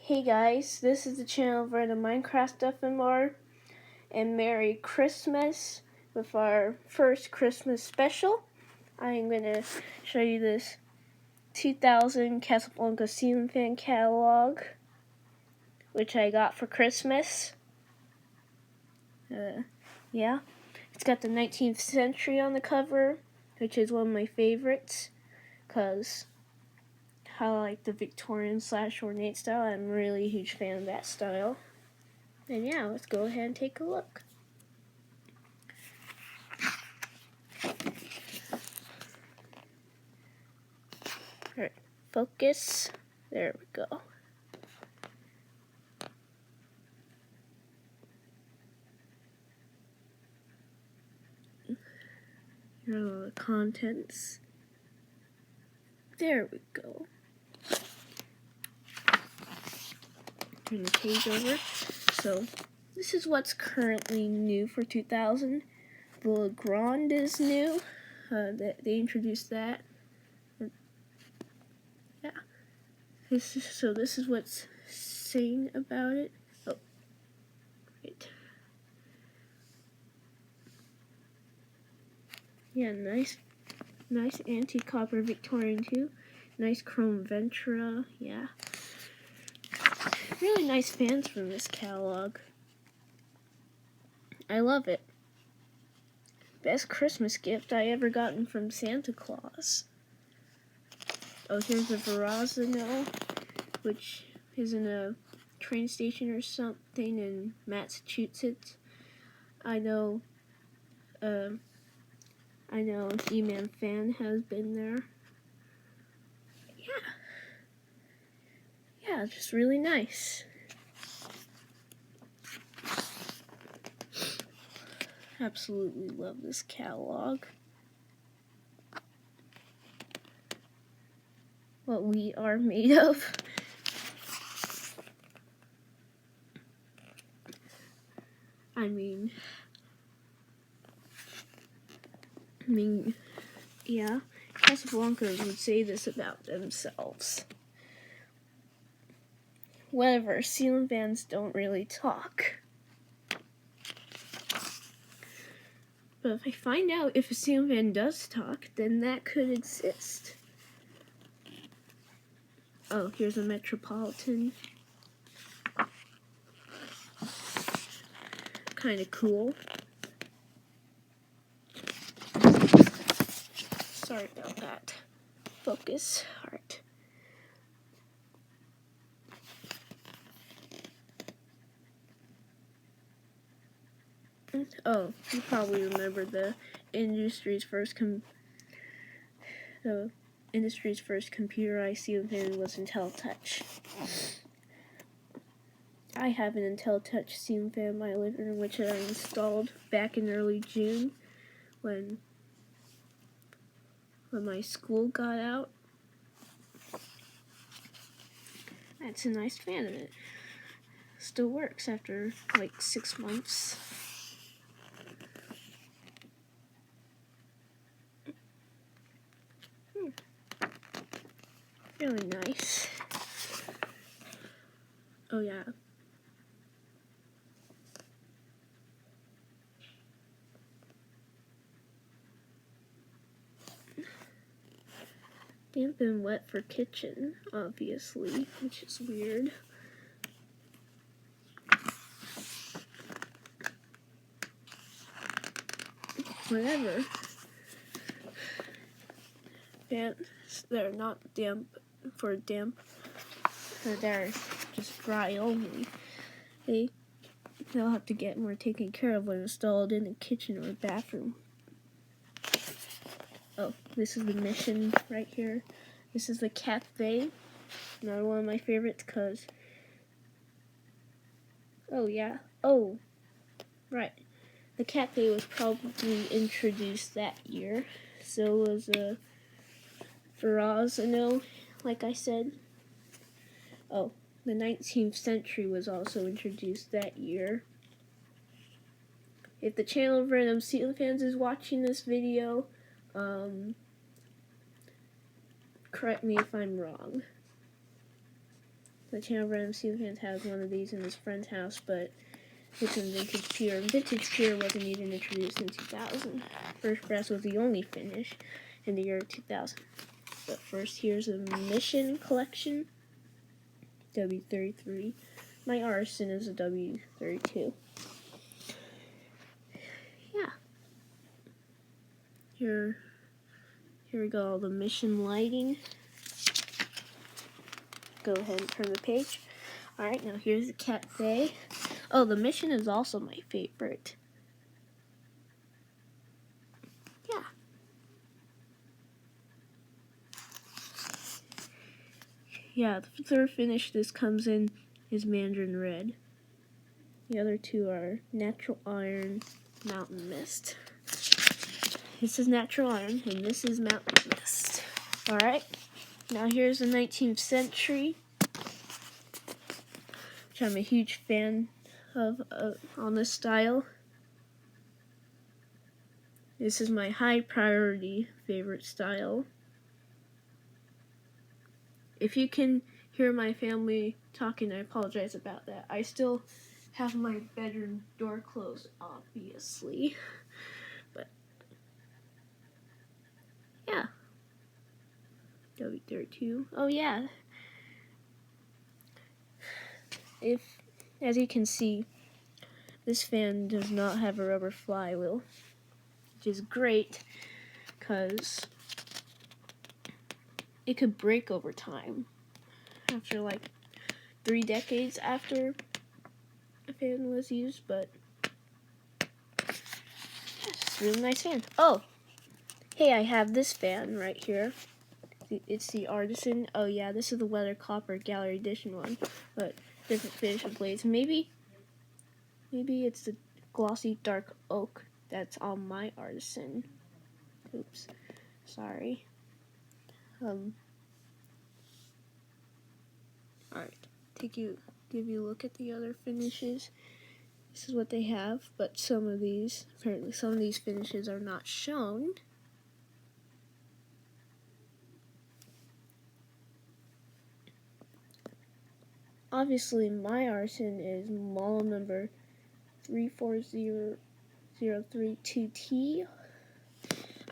Hey guys, this is the channel for the Minecraft stuff and more, and Merry Christmas with our first Christmas special. I'm going to show you this 2000 Casablanca ceiling fan catalog, which I got for Christmas. Yeah, it's got the 19th century on the cover, which is one of my favorites, because I like the Victorian / ornate style. I'm really a huge fan of that style. And yeah, let's go ahead and take a look. Alright, focus. There we go. Here are all the contents. There we go. Turn the page over. So, this is what's currently new for 2000. The Legrand is new. They introduced that. Yeah. This is what's saying about it. Oh, right. Yeah, nice anti-copper Victorian too. Nice chrome Ventura. Yeah. Really nice fans from this catalog. I love it. Best Christmas gift I ever gotten from Santa Claus. Oh, here's a Verrazano, which is in a train station or something in Massachusetts. I know E-Man fan has been there. Yeah, just really nice. Absolutely love this catalog. What we are made of. I mean, yeah, Casablancas would say this about themselves. Whatever, ceiling fans don't really talk. But if I find out if a ceiling fan does talk, then that could exist. Oh, here's a Metropolitan. Kinda cool. Sorry about that. Focus. Alright. Oh, you probably remember the industry's first computerized ceiling fan was IntelliTouch. I have an IntelliTouch ceiling fan in my living room, which I installed back in early June when my school got out. That's a nice fan, and it still works after like 6 months. Really nice. Oh yeah. Damp and wet for kitchen, obviously, which is weird. Whatever. Fans, they're not damp for damp. They're just dry only. They'll have to get more taken care of when installed in the kitchen or bathroom. Oh, this is the mission right here. This is the cafe. Another one of my favorites because... Oh, yeah. Oh, right. The cafe was probably introduced that year. So was a Verrazano, like I said. Oh, the 19th century was also introduced that year. If the channel of Random Ceiling Fans is watching this video, correct me if I'm wrong. the channel of Random Ceiling Fans has one of these in his friend's house, but it's in Vintage Pure. Vintage Pure wasn't even introduced in 2000. First Press was the only finish in the year 2000. But first, here's a Mission Collection, W33. My Artisan is a W32. Yeah. Here we go, all the Mission lighting. Go ahead and turn the page. Alright, now here's the Cafe. Oh, the Mission is also my favorite. Yeah. Yeah, the third finish this comes in is Mandarin Red. The other two are Natural Iron, Mountain Mist. This is Natural Iron, and this is Mountain Mist. Alright, now here's the 19th Century, which I'm a huge fan of on this style. This is my high priority favorite style. If you can hear my family talking, I apologize about that. I still have my bedroom door closed, obviously. But, yeah. W32. Oh, yeah. As you can see, this fan does not have a rubber flywheel, which is great, because it could break over time. After like 3 decades after a fan was used, but it's a really nice fan. Oh, hey, I have this fan right here. It's the Artisan. Oh yeah, this is the Weather Copper Gallery Edition one, but different finish of blades. Maybe it's the glossy dark oak that's on my Artisan. Oops, sorry. Alright, give you a look at the other finishes. This is what they have, but apparently some of these finishes are not shown. Obviously, my Artisan is model number 340032T.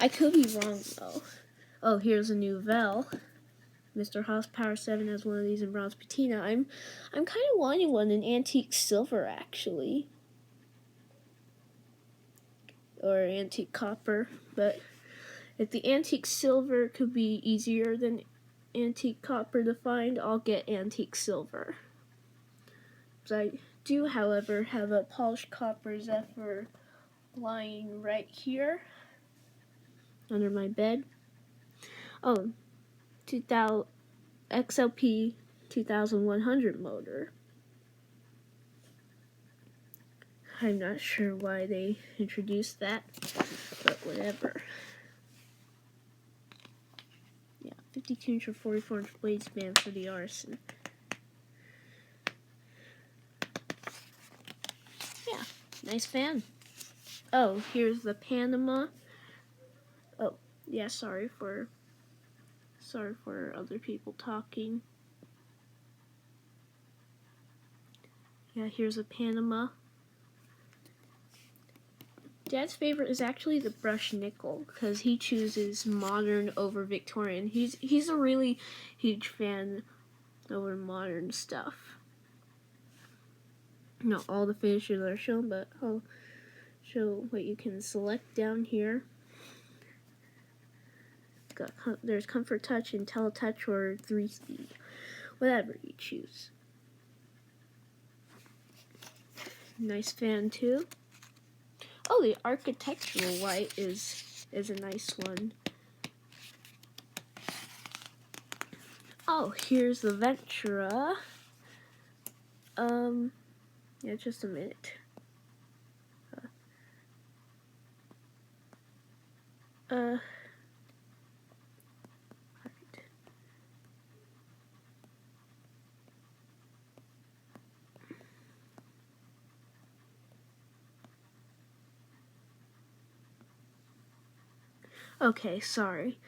I could be wrong, though. Oh, here's a new Vel. Mr. Haas Power 7 has one of these in bronze patina. I'm kind of wanting one in antique silver, actually. Or antique copper. But if the antique silver could be easier than antique copper to find, I'll get antique silver. So I do, however, have a polished copper Zephyr lying right here under my bed. Oh, 2000 XLP 2100 motor. I'm not sure why they introduced that, but whatever. Yeah, 52-inch or 44-inch blade span for the Artisan. Yeah, nice fan. Oh, here's the Panama. Oh, yeah, sorry for other people talking. Yeah, here's a Panama. Dad's favorite is actually the brushed nickel, because he chooses modern over Victorian. He's a really huge fan over modern stuff. Not all the finishes are shown, but I'll show what you can select down here. There's Comfort Touch, IntelliTouch, or 3-speed, whatever you choose. Nice fan too. Oh, the architectural white is a nice one. Oh, here's the Ventura. Yeah, just a minute. Right. Okay, sorry.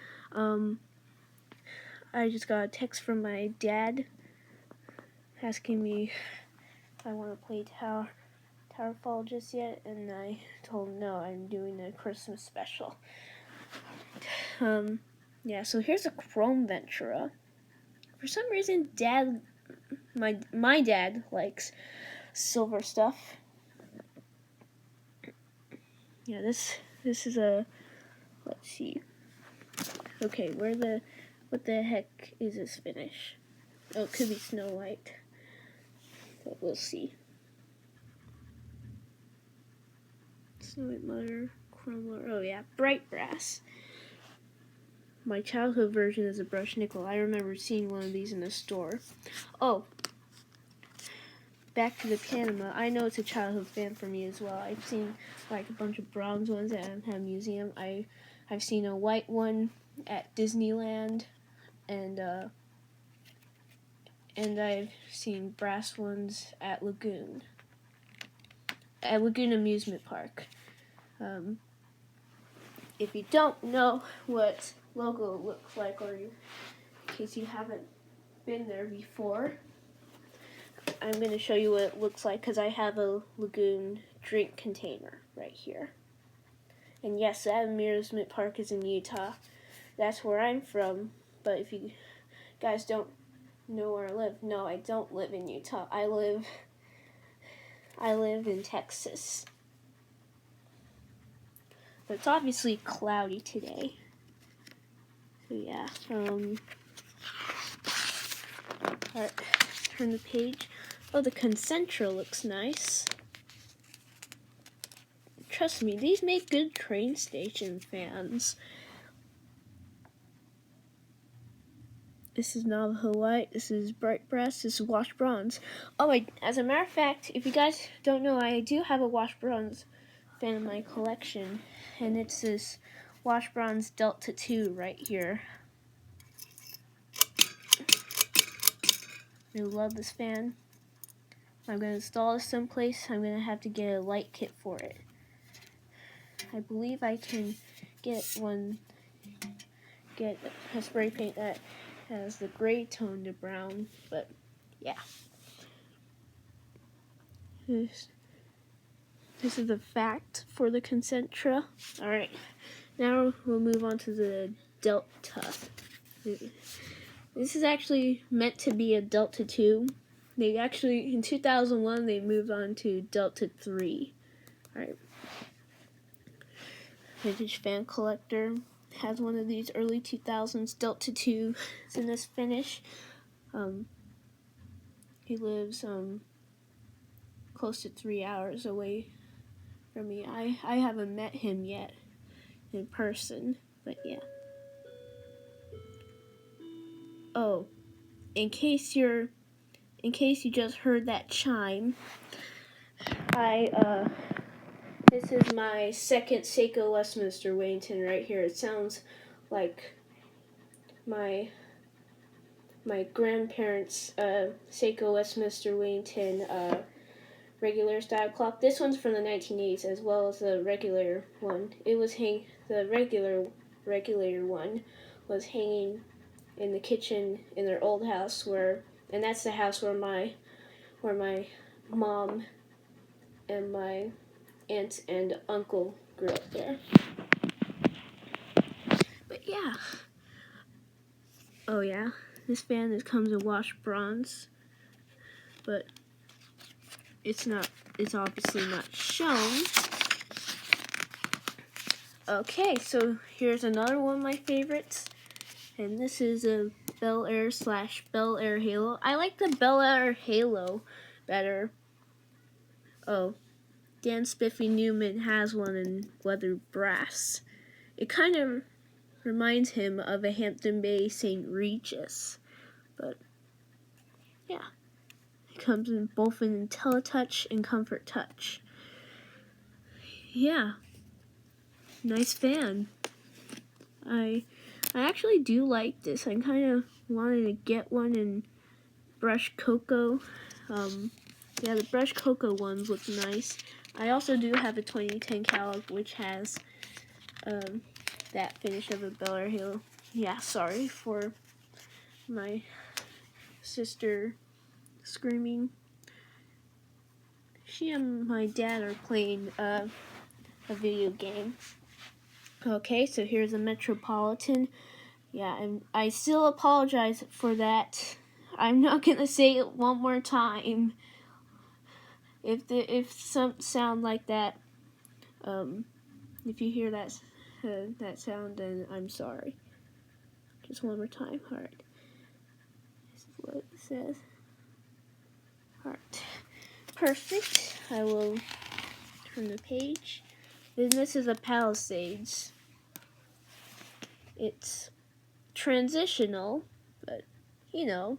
I just got a text from my dad asking me if I want to play Towerfall just yet, and I told him no, I'm doing a Christmas special. Yeah, so here's a Chrome Ventura. For some reason, my dad likes silver stuff. Yeah, this is a, let's see. Okay, what the heck is this finish? Oh, it could be Snow White, but we'll see. Snow White Mother, Chrome, oh yeah, Bright Brass. My childhood version is a brushed nickel. I remember seeing one of these in the store. Oh, back to the Panama. I know it's a childhood fan for me as well. I've seen like a bunch of bronze ones at a museum. I've seen a white one at Disneyland, and I've seen brass ones at Lagoon Amusement Park. If you don't know what logo looks like, or in case you haven't been there before, I'm going to show you what it looks like because I have a Lagoon drink container right here. And yes, that amusement park is in Utah. That's where I'm from. But if you guys don't know where I live, no, I don't live in Utah. I live in Texas. But it's obviously cloudy today. So yeah. Alright, turn the page. Oh, the Concentra looks nice. Trust me, these make good train station fans. This is Navajo White, this is Bright Brass, this is Washed Bronze. Oh, as a matter of fact, if you guys don't know, I do have a Washed Bronze fan in my collection. And it's this Washed Bronze Delta 2 right here. I love this fan. I'm going to install this someplace. I'm going to have to get a light kit for it. I believe I can get a spray paint that has the gray tone to brown, but yeah. This is the fact for the Concentra. Alright, now we'll move on to the Delta. This is actually meant to be a Delta 2. They actually, in 2001, they moved on to Delta 3. Alright. Vintage Fan Collector has one of these early 2000s Delta 2s in this finish. He lives close to 3 hours away from me. I haven't met him yet in person, but yeah. Oh, in case you just heard that chime, this is my second Seiko Westminster Wellington right here. It sounds like my grandparents' Seiko Westminster Wellington regular style clock. This one's from the 1980s, as well as the regular one. The regular one was hanging in the kitchen in their old house, and that's the house where my mom and my aunt and uncle grew up there. But yeah. Oh yeah, this fan comes in washed bronze, but it's obviously not shown. Okay, so here's another one of my favorites, and this is a Bel Air / Bel Air Halo. I like the Bel Air Halo better. Oh, Dan Spiffy Neuman has one in weathered brass. It kind of reminds him of a Hampton Bay St. Regis, but yeah. It comes in both in IntelliTouch and Comfort Touch. Yeah, nice fan. I actually do like this. I kind of wanted to get one in brushed cocoa. Yeah, the brushed cocoa ones look nice. I also do have a 2010 catalog which has that finish of a Bel Air Halo. Yeah, sorry for my sister screaming. She and my dad are playing a video game. Okay, so here's a Metropolitan. Yeah, and I still apologize for that. I'm not gonna say it one more time. If some sound like that, if you hear that sound, then I'm sorry. Just one more time. All right. This is what it says. All right. Perfect. I will turn the page. Then this is a Palisades. It's transitional, but you know,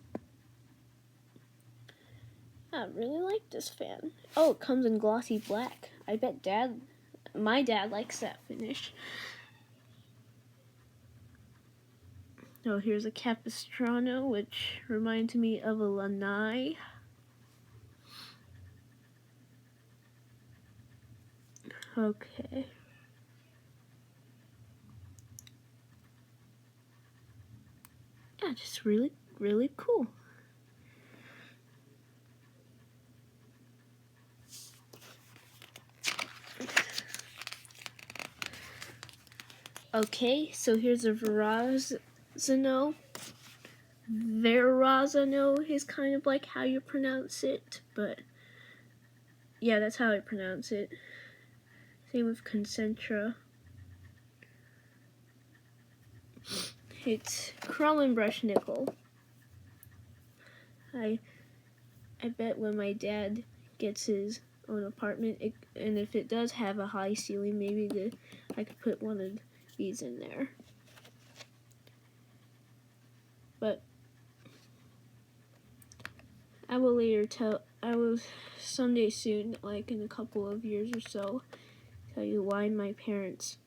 I really like this fan. Oh, it comes in glossy black. I bet my dad likes that finish. Oh, here's a Capistrano, which reminds me of a Lanai. Okay. Yeah, just really, really cool. Okay, so here's a Verrazano. Verrazano is kind of like how you pronounce it, but yeah, that's how I pronounce it. Same with Concentra. It's chrome and brushed nickel. I bet when my dad gets his own apartment, and if it does have a high ceiling, maybe I could put one of these in there. But I will someday soon, like in a couple of years or so, tell you why my parents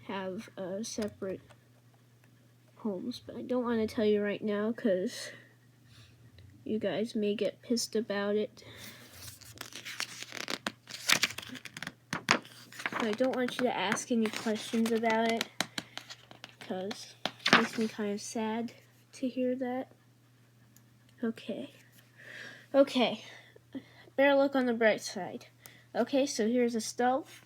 have separate homes. But I don't want to tell you right now because you guys may get pissed about it. I don't want you to ask any questions about it because it makes me kind of sad to hear that. Okay. Better look on the bright side. Okay, so here's a stove.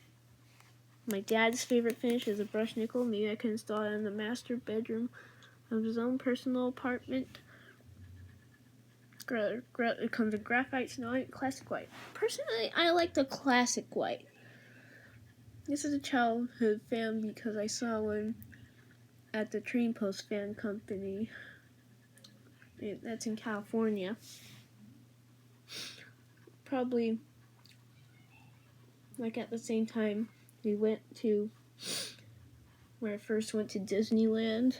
My dad's favorite finish is a brushed nickel. Maybe I can install it in the master bedroom of his own personal apartment. It comes in graphite, snow white, classic white. Personally, I like the classic white. This is a childhood fan because I saw one at the Train Post Fan Company. That's in California. Probably like at the same time we went to where I first went to Disneyland.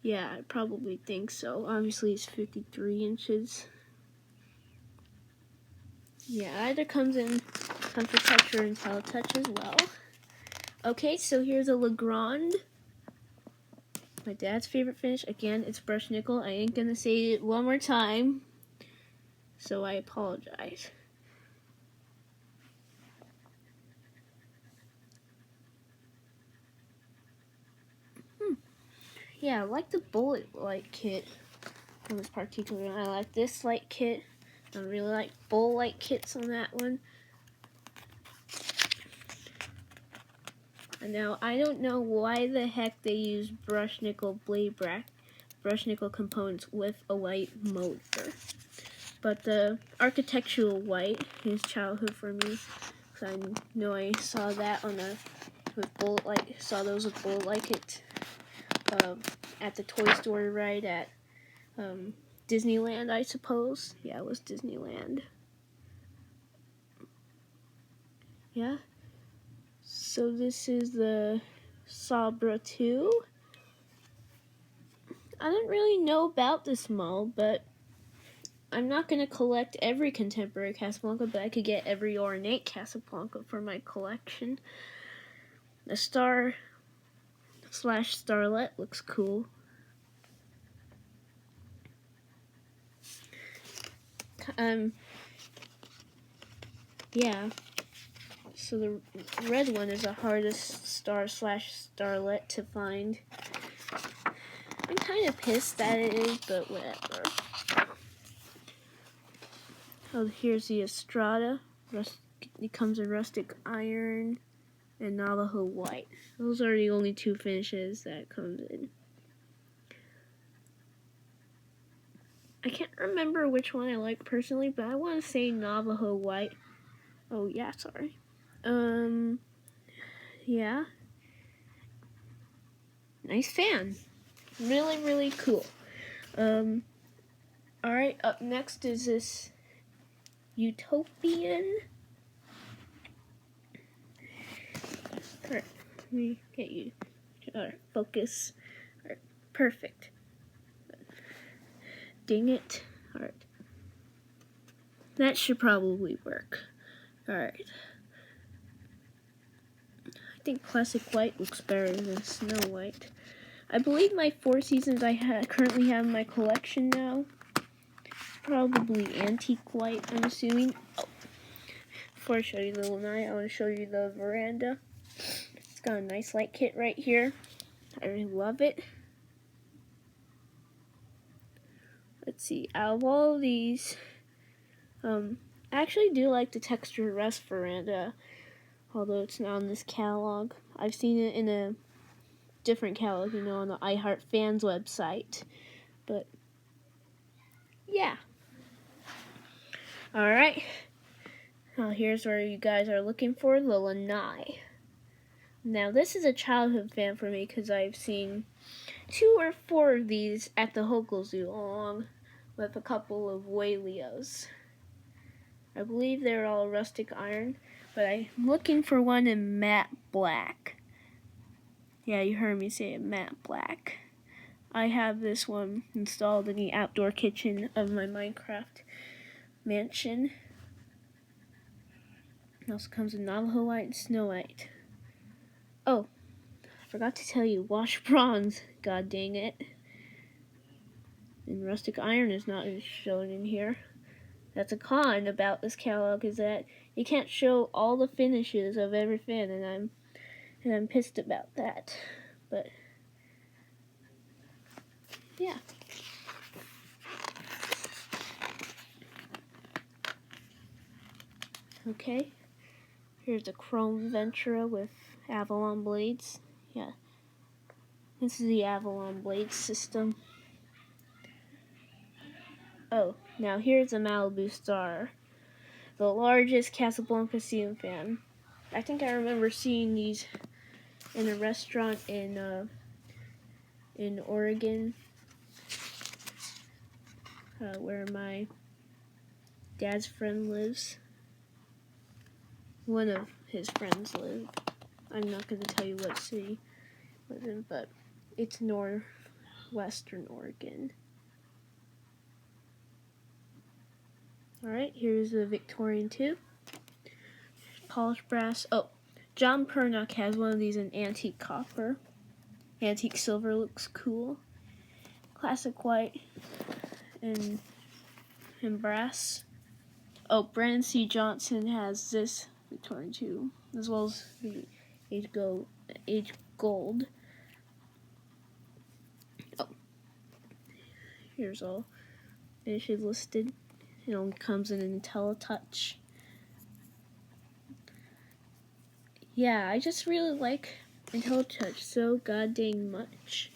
Yeah, I probably think so. Obviously, it's 53 inches. Yeah, either comes in Comfort Touch or IntelliTouch as well. Okay, so here's a Legrand. My dad's favorite finish. Again, it's brushed nickel. I ain't gonna say it one more time, so I apologize. Yeah, I like the bullet light kit on this particular one. I like this light kit. I really like bull light kits on that one. And now, I don't know why the heck they use brushed nickel brushed nickel components with a white motor. But the architectural white is childhood for me. So I know I saw that saw those with bullet light kits at the toy store ride at Disneyland, I suppose. Yeah, it was Disneyland. Yeah. So this is the Sabra 2. I don't really know about this model, but I'm not going to collect every contemporary Casablanca, but I could get every ornate Casablanca for my collection. The star/starlet looks cool. Yeah. So the red one is the hardest star/starlet to find. I'm kind of pissed that it is, but whatever. Oh, here's the Estrada. It comes in rustic iron and Navajo white. Those are the only two finishes that it comes in. I can't remember which one I like personally, but I want to say Navajo white. Oh yeah, sorry. Yeah. Nice fan. Really, really cool. Alright, up next is this Utopian. Alright, let me get you. Alright, focus. Alright, perfect. Dang it. Alright. That should probably work. Alright. I think classic white looks better than Snow White. I believe my 4 seasons I currently have in my collection now. Probably antique white, I'm assuming. Oh. Before I show you the lanai, I want to show you the veranda. It's got a nice light kit right here. I really love it. Let's see, out of all of these, I actually do like the texture rest veranda, although it's not on this catalog. I've seen it in a different catalog, on the iHeart Fans website. But yeah. Alright. Now here's where you guys are looking for the lanai. Now this is a childhood fan for me because I've seen 2 or 4 of these at the Hokel Zoo along with a couple of Whaleos. I believe they're all rustic iron, but I'm looking for one in matte black. Yeah, you heard me say it, matte black. I have this one installed in the outdoor kitchen of my Minecraft mansion. It also comes in Navajo white and Snow White. Oh, I forgot to tell you, wash bronze. God dang it. And rustic iron is not shown in here. That's a con about this catalog, is that you can't show all the finishes of every fan, and I'm pissed about that. But yeah. Okay. Here's a chrome Ventura with Avalon blades. Yeah. This is the Avalon blade system. Oh, now here's a Malibu Star, the largest Casablanca ceiling fan. I think I remember seeing these in a restaurant in Oregon, where my dad's friend lives. One of his friends live. I'm not going to tell you what city it was in, but it's northwestern Oregon. Alright, here's the Victorian 2. Polished brass. Oh, John Pernock has one of these in antique copper. Antique silver looks cool. Classic white and brass. Oh, Brandon C. Johnson has this Victorian 2, as well as the age gold. Oh, here's all finishes listed. It only comes in IntelliTouch. Yeah, I just really like IntelliTouch so god dang much.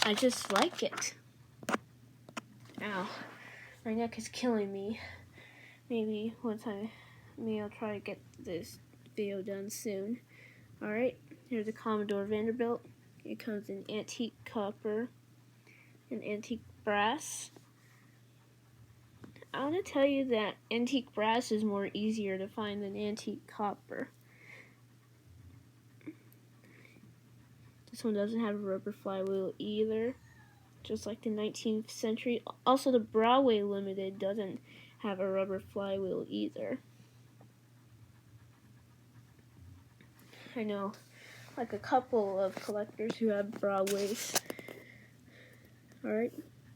I just like it. Ow, my neck is killing me. Maybe I'll try to get this video done soon. Alright, here's a Commodore Vanderbilt. It comes in antique copper and antique brass. I want to tell you that antique brass is more easier to find than antique copper. This one doesn't have a rubber flywheel either, just like the 19th century. Also, the Broadway Limited doesn't have a rubber flywheel either. I know, like a couple of collectors who have Broadways. Alright,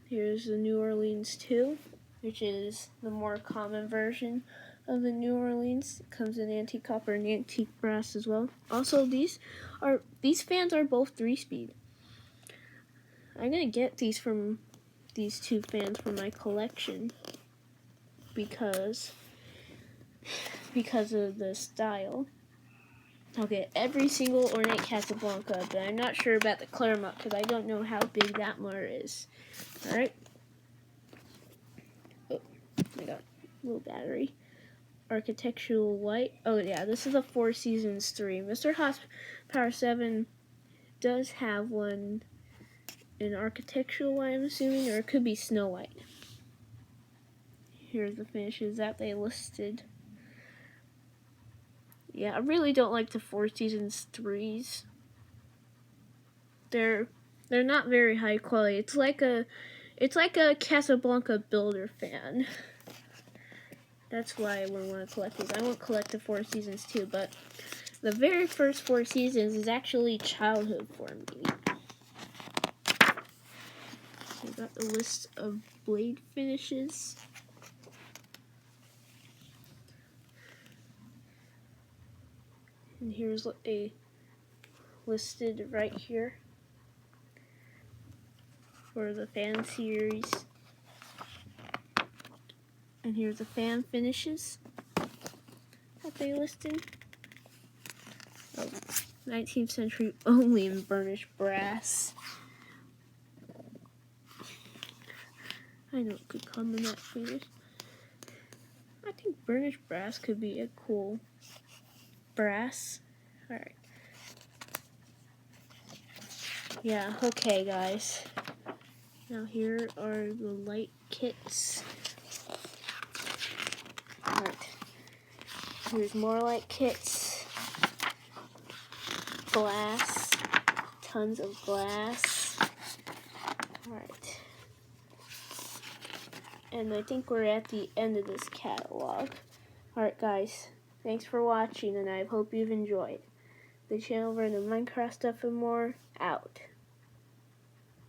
here's the New Orleans 2, which is the more common version of the New Orleans. It comes in antique copper and antique brass as well. Also, these fans are both 3-speed. I'm gonna get these from these two fans from my collection because of the style. I'll get every single ornate Casablanca, but I'm not sure about the Claremont because I don't know how big that more is. Alright. Oh, I got a little battery. Architectural white. Oh yeah, this is a Four Seasons 3. Mr. Horsepower 7 does have one in architectural white, I'm assuming, or it could be Snow White. Here's the finishes that they listed. Yeah, I really don't like the Four Seasons 3s. They're not very high quality. It's like a Casablanca builder fan. That's why I wouldn't want to collect these. I won't collect the Four Seasons too, but the very first Four Seasons is actually childhood for me. So I got the list of blade finishes. And here's what they listed right here for the fan series. And here's the fan finishes that they listed. Oh, 19th century only in burnished brass. I know it could come in that finish. I think burnished brass could be a cool brass. Alright. Yeah, okay guys. Now here are the light kits. Alright. Here's more light kits. Glass. Tons of glass. Alright. And I think we're at the end of this catalog. Alright guys, thanks for watching and I hope you've enjoyed. The channel for the Minecraft stuff and more, out.